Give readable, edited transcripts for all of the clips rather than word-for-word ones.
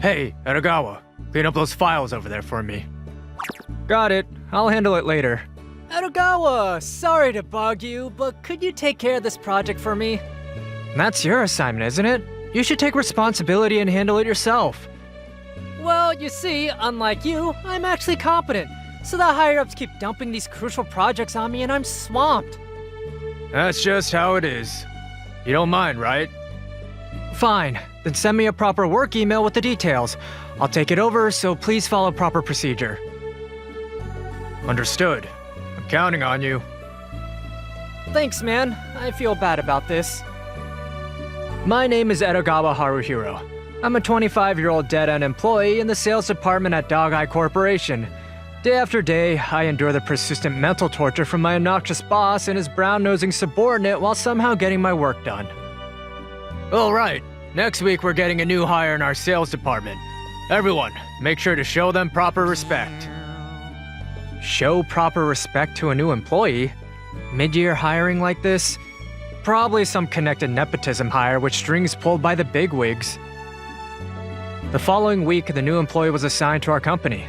Hey, Edogawa, clean up those files over there for me. Got it. I'll handle it later. Edogawa, sorry to bug you, but could you take care of this project for me? That's your assignment, isn't it? You should take responsibility and handle it yourself. Well, you see, unlike you, I'm actually competent. So the higher-ups keep dumping these crucial projects on me and I'm swamped. That's just how it is. You don't mind, right? Fine. Then send me a proper work email with the details. I'll take it over, so please follow proper procedure. Understood. I'm counting on you. Thanks, man. I feel bad about this. My name is Edogawa Haruhiro. I'm a 25-year-old dead-end employee in the sales department at Dog Eye Corporation. Day after day, I endure the persistent mental torture from my obnoxious boss and his brown-nosing subordinate while somehow getting my work done. All right. Next week, we're getting a new hire in our sales department. Everyone, make sure to show them proper respect. Show proper respect to a new employee? Mid-year hiring like this? Probably some connected nepotism hire with strings pulled by the bigwigs. The following week, the new employee was assigned to our company.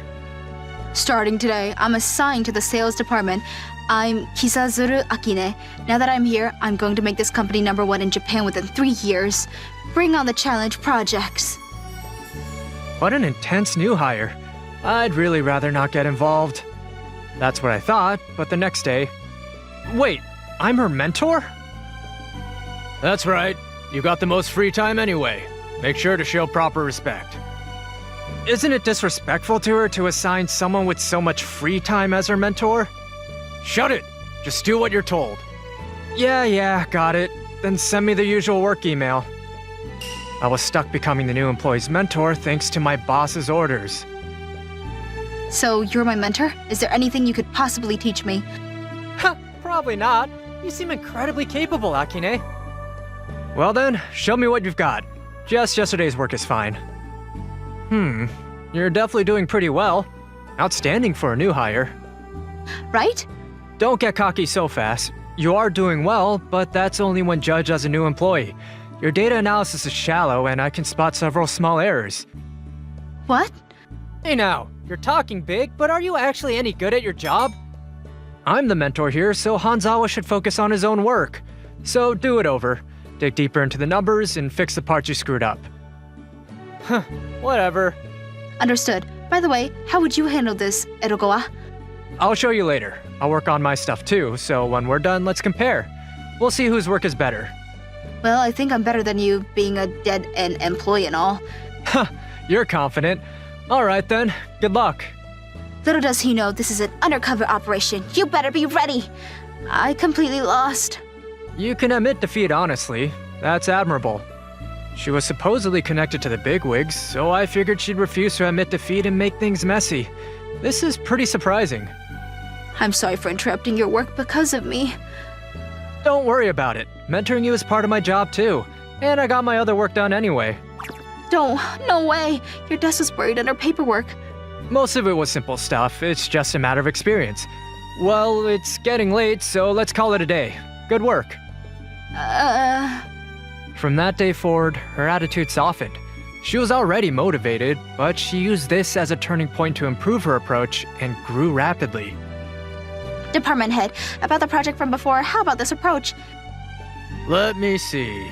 Starting today, I'm assigned to the sales department. I'm Kisazuru Akine. Now that I'm here, I'm going to make this company #1 in Japan within 3 years. Bring on the challenge projects. What an intense new hire. I'd really rather not get involved. That's what I thought, but the next day... Wait, I'm her mentor? That's right. You got the most free time anyway. Make sure to show proper respect. Isn't it disrespectful to her to assign someone with so much free time as her mentor? Shut it! Just do what you're told. Yeah, got it. Then send me the usual work email. I was stuck becoming the new employee's mentor thanks to my boss's orders. So, you're my mentor? Is there anything you could possibly teach me? Ha! Probably not. You seem incredibly capable, Akine. Well then, show me what you've got. Just yesterday's work is fine. You're definitely doing pretty well. Outstanding for a new hire. Right? Don't get cocky so fast. You are doing well, but that's only when judged as a new employee. Your data analysis is shallow, and I can spot several small errors. What? Hey now, you're talking big, but are you actually any good at your job? I'm the mentor here, so Hanzawa should focus on his own work. So do it over. Dig deeper into the numbers and fix the parts you screwed up. Huh, whatever. Understood. By the way, how would you handle this, Edogawa? I'll show you later. I'll work on my stuff too, so when we're done, let's compare. We'll see whose work is better. Well, I think I'm better than you, being a dead-end employee and all. Huh, you're confident. Alright then, good luck. Little does he know this is an undercover operation. You better be ready. I completely lost. You can admit defeat honestly. That's admirable. She was supposedly connected to the bigwigs, so I figured she'd refuse to admit defeat and make things messy. This is pretty surprising. I'm sorry for interrupting your work because of me. Don't worry about it. Mentoring you is part of my job too. And I got my other work done anyway. No way. Your desk was buried under paperwork. Most of it was simple stuff. It's just a matter of experience. Well, it's getting late, so let's call it a day. Good work. From that day forward, her attitude softened. She was already motivated, but she used this as a turning point to improve her approach and grew rapidly. Department head, about the project from before, how about this approach? Let me see.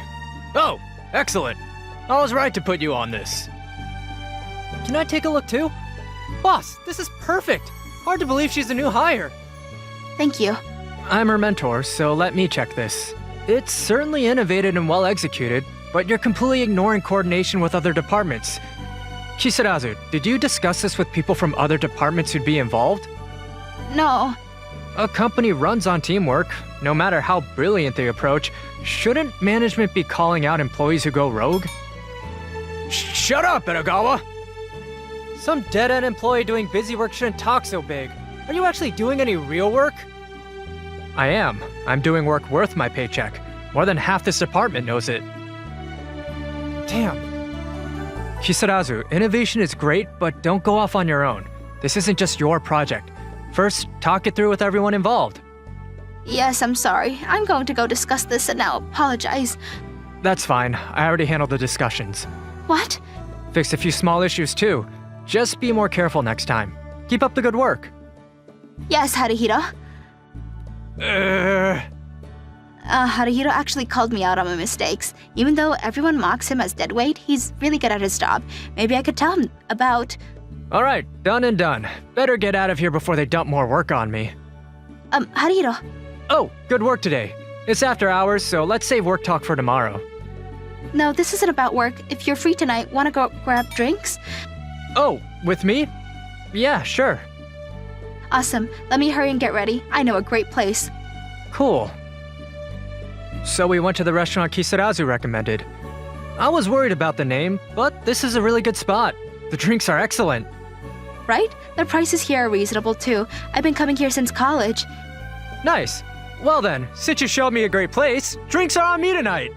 Oh, excellent. I was right to put you on this. Can I take a look too? Boss, this is perfect. Hard to believe she's a new hire. Thank you. I'm her mentor, so let me check this. It's certainly innovative and well executed, but you're completely ignoring coordination with other departments. Kisarazu, did you discuss this with people from other departments who'd be involved? No. A company runs on teamwork. No matter how brilliant the approach, shouldn't management be calling out employees who go rogue? Shut up, Edogawa! Some dead-end employee doing busy work shouldn't talk so big. Are you actually doing any real work? I am. I'm doing work worth my paycheck. More than half this department knows it. Damn. Kisarazu, innovation is great, but don't go off on your own. This isn't just your project. First, talk it through with everyone involved. Yes, I'm sorry. I'm going to go discuss this and now apologize. That's fine. I already handled the discussions. What? Fixed a few small issues too. Just be more careful next time. Keep up the good work. Yes, Haruhiro. Haruhiro actually called me out on my mistakes. Even though everyone mocks him as deadweight, he's really good at his job. Maybe I could tell him about... Alright, done and done. Better get out of here before they dump more work on me. Haruhiro. Oh, good work today. It's after hours, so let's save work talk for tomorrow. No, this isn't about work. If you're free tonight, wanna go grab drinks? Oh, with me? Yeah, sure. Awesome. Let me hurry and get ready. I know a great place. Cool. So we went to the restaurant Kisarazu recommended. I was worried about the name, but this is a really good spot. The drinks are excellent. Right? The prices here are reasonable too. I've been coming here since college. Nice. Well then, since you showed me a great place, drinks are on me tonight.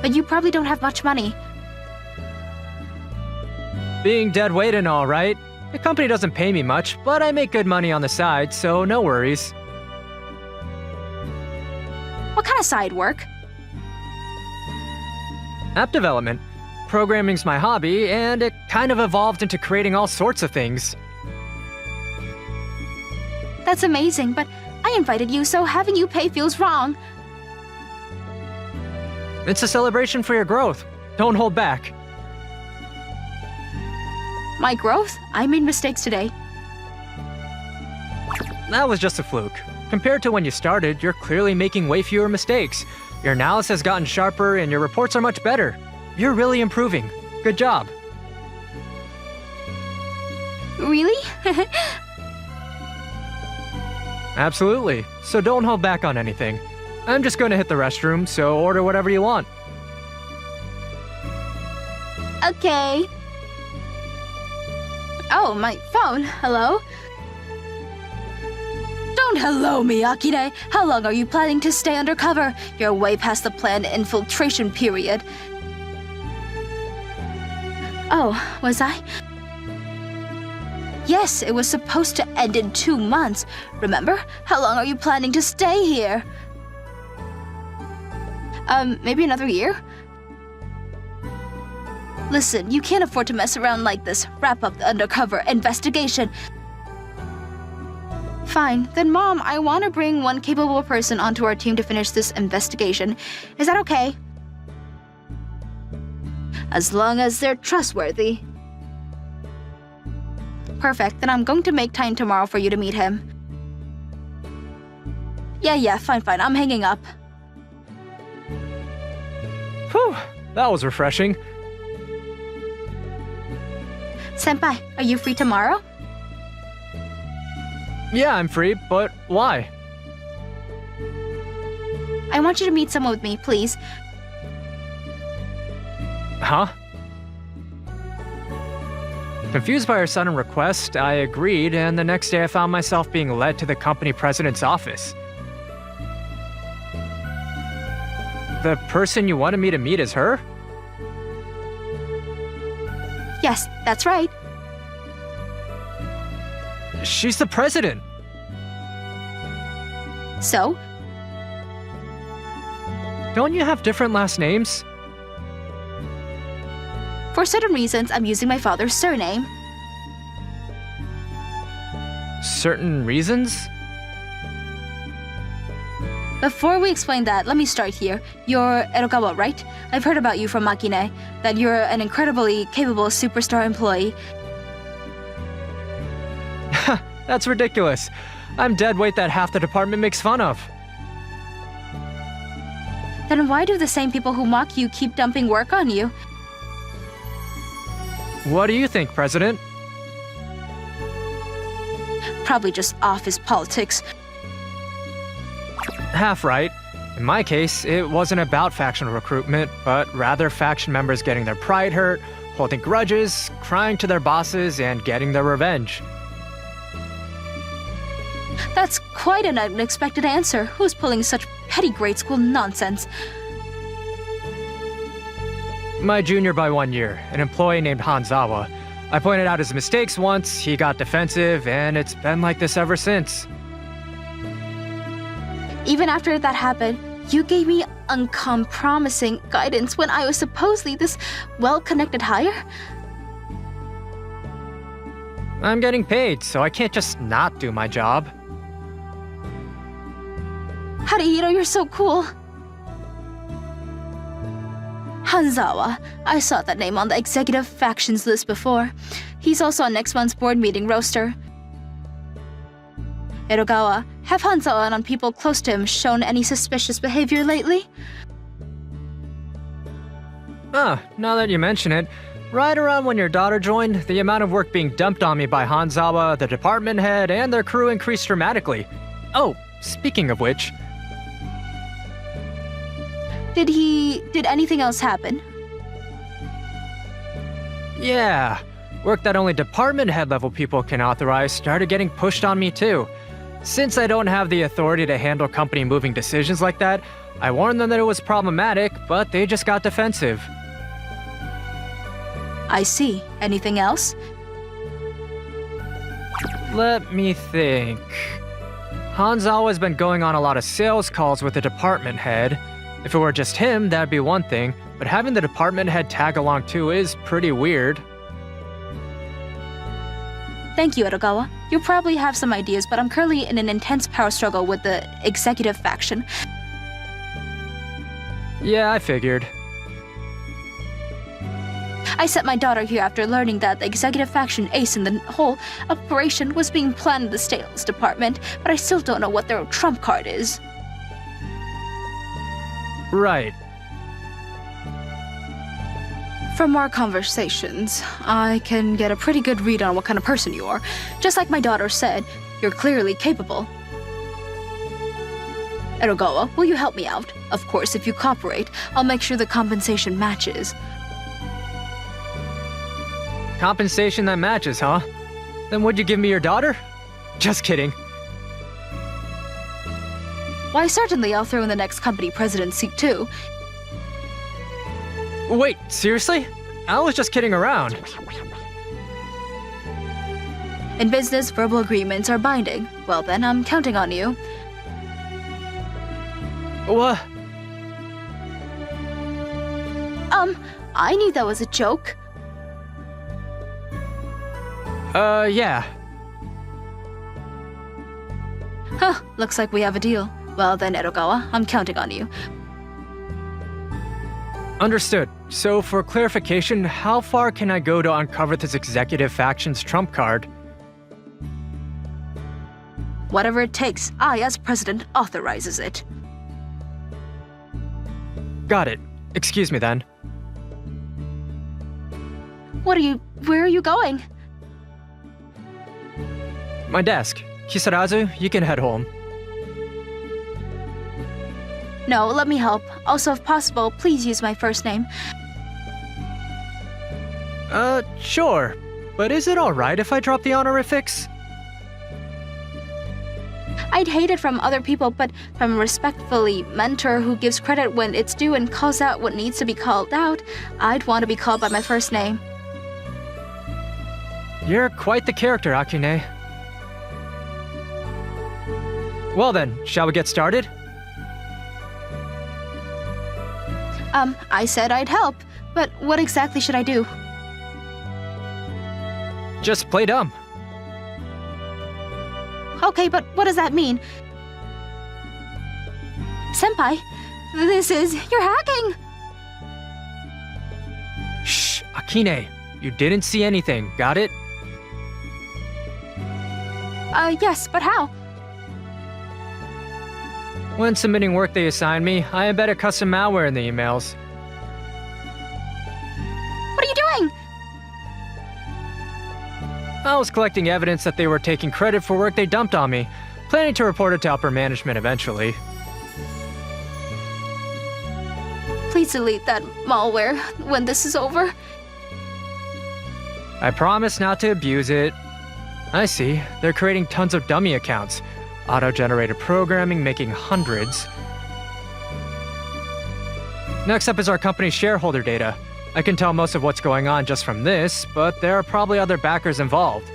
But you probably don't have much money. Being dead weight and all, right? The company doesn't pay me much, but I make good money on the side, so no worries. What kind of side work? App development. Programming's my hobby, and it kind of evolved into creating all sorts of things. That's amazing, but I invited you, so having you pay feels wrong. It's a celebration for your growth. Don't hold back. My growth? I made mistakes today. That was just a fluke. Compared to when you started, you're clearly making way fewer mistakes. Your analysis has gotten sharper and your reports are much better. You're really improving. Good job. Really? Absolutely. So don't hold back on anything. I'm just going to hit the restroom, so order whatever you want. Okay. Oh, my phone. Hello? Don't hello me, Akine. How long are you planning to stay undercover? You're way past the planned infiltration period. Oh, was I? Yes, it was supposed to end in 2 months. Remember? How long are you planning to stay here? Maybe another year? Listen, you can't afford to mess around like this. Wrap up the undercover investigation. Fine. Then, Mom, I want to bring one capable person onto our team to finish this investigation. Is that okay? As long as they're trustworthy. Perfect. Then I'm going to make time tomorrow for you to meet him. Yeah, fine. I'm hanging up. Whew, that was refreshing. Senpai, are you free tomorrow? Yeah, I'm free, but why? I want you to meet someone with me, please. Huh? Confused by her sudden request, I agreed, and the next day I found myself being led to the company president's office. The person you wanted me to meet is her? Yes, that's right. She's the president. So? Don't you have different last names? For certain reasons, I'm using my father's surname. Certain reasons? Before we explain that, let me start here. You're Erokawa, right? I've heard about you from Makine, that you're an incredibly capable superstar employee. That's ridiculous. I'm dead weight that half the department makes fun of. Then why do the same people who mock you keep dumping work on you? What do you think, President? Probably just office politics. Half right. In my case, it wasn't about factional recruitment, but rather faction members getting their pride hurt, holding grudges, crying to their bosses, and getting their revenge. That's quite an unexpected answer. Who's pulling such petty grade school nonsense? My junior by 1 year, an employee named Hanzawa. I pointed out his mistakes once, he got defensive, and it's been like this ever since. Even after that happened, You gave me uncompromising guidance when I was supposedly this well-connected hire? I'm getting paid, so I can't just not do my job. Harihiro, you're so cool. Hanzawa. I saw that name on the executive factions list before. He's also on next month's board meeting roster. Edogawa, have Hanzawa and people close to him shown any suspicious behavior lately? Now that you mention it, right around when your daughter joined, the amount of work being dumped on me by Hanzawa, the department head, and their crew increased dramatically. Oh, speaking of which... Did anything else happen? Yeah, work that only department head level people can authorize started getting pushed on me too. Since I don't have the authority to handle company moving decisions like that, I warned them that it was problematic, but they just got defensive. I see. Anything else? Let me think. Hanzawa's been going on a lot of sales calls with the department head. If it were just him, that'd be one thing, but having the department head tag along too is pretty weird. Thank you, Edogawa. You probably have some ideas, but I'm currently in an intense power struggle with the executive faction. Yeah, I figured. I sent my daughter here after learning that the executive faction ace in the whole operation was being planned in the sales department, but I still don't know what their trump card is. Right. From our conversations, I can get a pretty good read on what kind of person you are. Just like my daughter said, you're clearly capable. Edogawa, will you help me out? Of course, if you cooperate, I'll make sure the compensation matches. Compensation that matches, huh? Then would you give me your daughter? Just kidding. Why, certainly I'll throw in the next company president seat too. Wait, seriously? I was just kidding around. In business, verbal agreements are binding. Well then, I'm counting on you. What? I knew that was a joke. Yeah. Huh, looks like we have a deal. Well then, Edogawa, I'm counting on you. Understood. So for clarification, how far can I go to uncover this executive faction's trump card? Whatever it takes, I, as president, authorizes it. Got it. Excuse me then. Where are you going? My desk. Kisarazu, you can head home. No, let me help. Also, if possible, please use my first name. Sure. But is it alright if I drop the honorifics? I'd hate it from other people, but from a respectfully mentor who gives credit when it's due and calls out what needs to be called out, I'd want to be called by my first name. You're quite the character, Akine. Well then, shall we get started? I said I'd help, but what exactly should I do? Just play dumb. Okay, but what does that mean? Senpai, you're hacking! Shh, Akine. You didn't see anything, got it? Yes, but how? When submitting work they assign me, I embedded custom malware in the emails. What are you doing? I was collecting evidence that they were taking credit for work they dumped on me, planning to report it to upper management eventually. Please delete that malware when this is over. I promise not to abuse it. I see, they're creating tons of dummy accounts. Auto-generated programming making hundreds. Next up is our company's shareholder data. I can tell most of what's going on just from this, but there are probably other backers involved.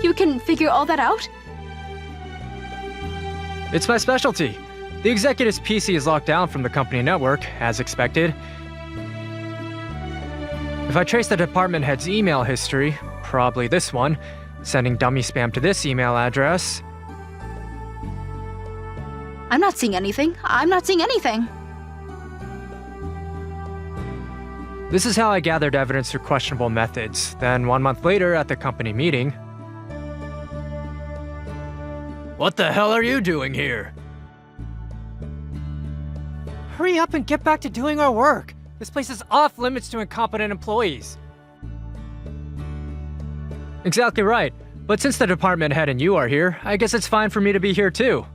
You can figure all that out? It's my specialty. The executive's PC is locked down from the company network, as expected. If I trace the department head's email history, probably this one, sending dummy spam to this email address. I'm not seeing anything. I'm not seeing anything. This is how I gathered evidence through questionable methods. Then 1 month later, at the company meeting... What the hell are you doing here? Hurry up and get back to doing our work. This place is off limits to incompetent employees. Exactly right. But since the department head and you are here, I guess it's fine for me to be here too.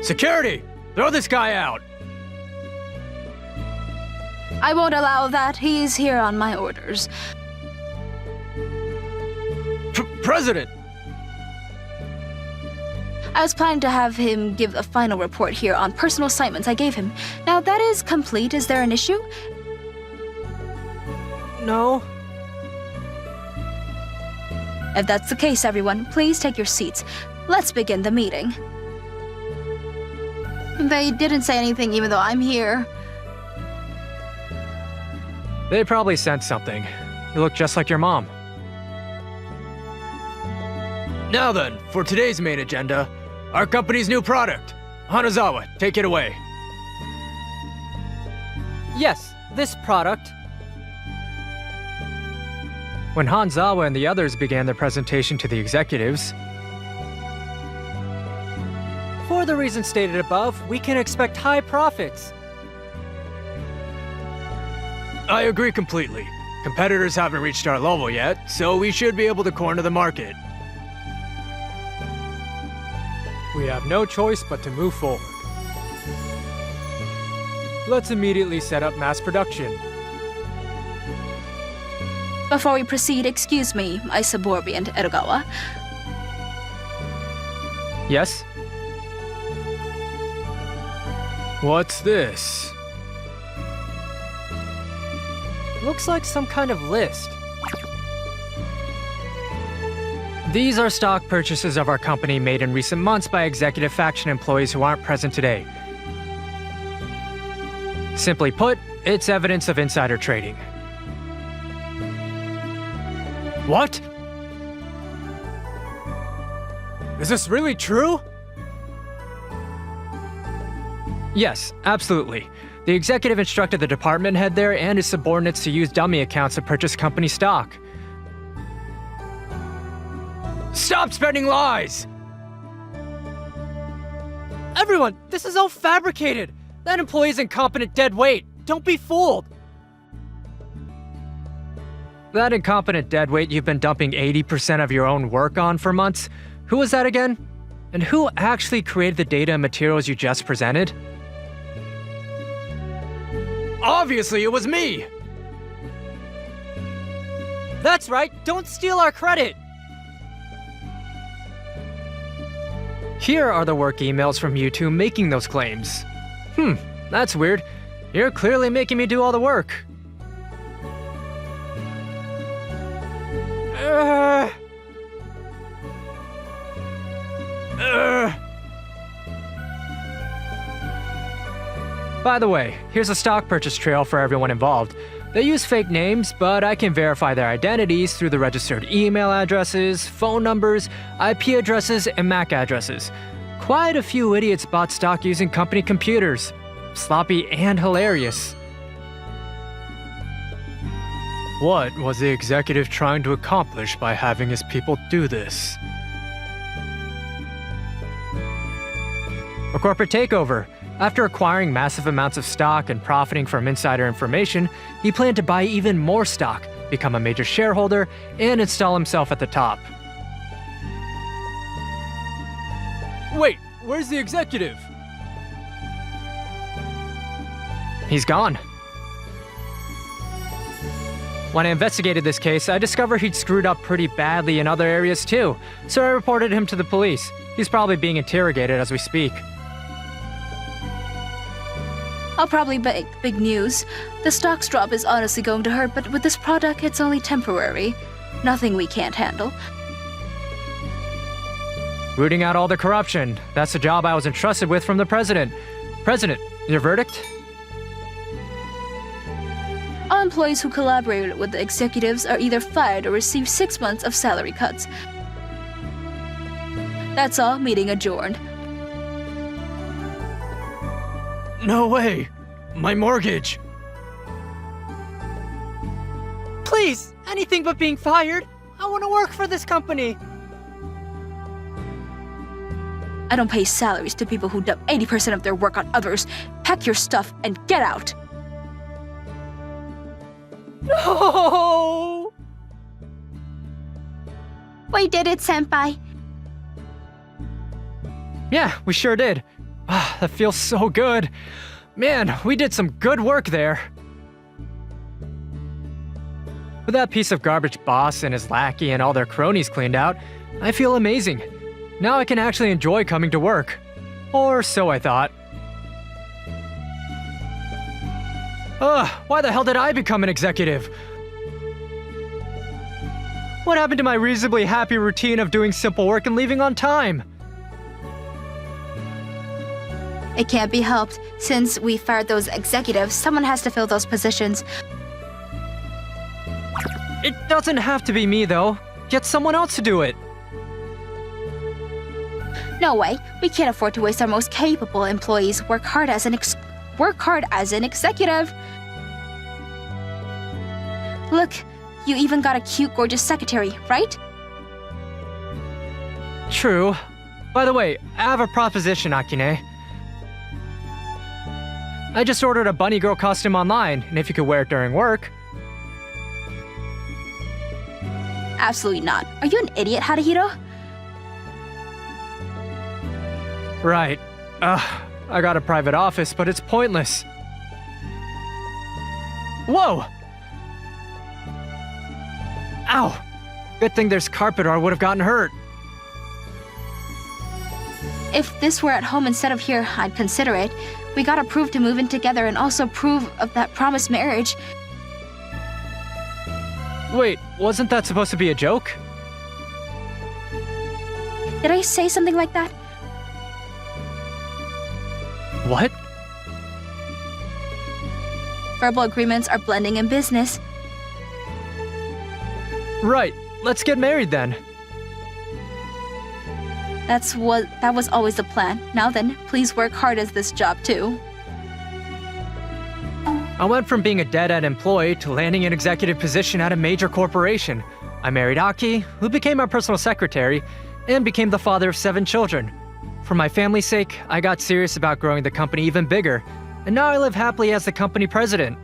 Security! Throw this guy out! I won't allow that. He's here on my orders. President! I was planning to have him give a final report here on personal assignments I gave him. Now that is complete. Is there an issue? No. If that's the case, everyone, please take your seats. Let's begin the meeting. They didn't say anything even though I'm here. They probably sent something. You look just like your mom. Now then, for today's main agenda, our company's new product. Hanazawa, take it away. Yes, this product. When Hanzawa and the others began their presentation to the executives, For the reasons stated above, we can expect high profits. I agree completely. Competitors haven't reached our level yet, so we should be able to corner the market. We have no choice but to move forward. Let's immediately set up mass production. Before we proceed, excuse me, my subordinate Edogawa. Yes? What's this? Looks like some kind of list. These are stock purchases of our company made in recent months by executive faction employees who aren't present today. Simply put, it's evidence of insider trading. What? Is this really true? Yes, absolutely. The executive instructed the department head there and his subordinates to use dummy accounts to purchase company stock. Stop spreading lies! Everyone, this is all fabricated! That employee's incompetent dead weight! Don't be fooled! That incompetent deadweight you've been dumping 80% of your own work on for months? Who was that again? And who actually created the data and materials you just presented? Obviously, it was me! That's right, don't steal our credit! Here are the work emails from you two making those claims. That's weird. You're clearly making me do all the work. By the way, here's a stock purchase trail for everyone involved. They use fake names, but I can verify their identities through the registered email addresses, phone numbers, IP addresses, and MAC addresses. Quite a few idiots bought stock using company computers. Sloppy and hilarious. What was the executive trying to accomplish by having his people do this? A corporate takeover. After acquiring massive amounts of stock and profiting from insider information, he planned to buy even more stock, become a major shareholder, and install himself at the top. Wait, where's the executive? He's gone. When I investigated this case, I discovered he'd screwed up pretty badly in other areas too, so I reported him to the police. He's probably being interrogated as we speak. I'll probably make big news. The stock's drop is honestly going to hurt, but with this product, it's only temporary. Nothing we can't handle. Rooting out all the corruption. That's the job I was entrusted with from the president. President, your verdict? All employees who collaborated with the executives are either fired or receive 6 months of salary cuts. That's all, meeting adjourned. No way! My mortgage! Please, anything but being fired. I want to work for this company. I don't pay salaries to people who dump 80% of their work on others. Pack your stuff and get out! No! We did it, senpai. Yeah, we sure did. Ah, that feels so good. Man, we did some good work there. With that piece of garbage boss and his lackey and all their cronies cleaned out, I feel amazing. Now I can actually enjoy coming to work. Or so I thought. Ugh, why the hell did I become an executive? What happened to my reasonably happy routine of doing simple work and leaving on time? It can't be helped. Since we fired those executives, someone has to fill those positions. It doesn't have to be me, though. Get someone else to do it. No way. We can't afford to waste our most capable employees. Work hard as an executive. Look, you even got a cute, gorgeous secretary, right? True. By the way, I have a proposition, Akine. I just ordered a bunny girl costume online, and if you could wear it during work. Absolutely not. Are you an idiot, Haruhiro? Right. I got a private office, but it's pointless. Whoa! Ow! Good thing there's carpet or I would have gotten hurt. If this were at home instead of here, I'd consider it. We got approved to move in together and also prove of that promised marriage. Wait, wasn't that supposed to be a joke? Did I say something like that? What? Verbal agreements are blending in business. Right, let's get married then. That was always the plan. Now then, please work hard at this job too. I went from being a dead-end employee to landing an executive position at a major corporation. I married Aki, who became my personal secretary, and became the father of 7 children. For my family's sake, I got serious about growing the company even bigger, and now I live happily as the company president.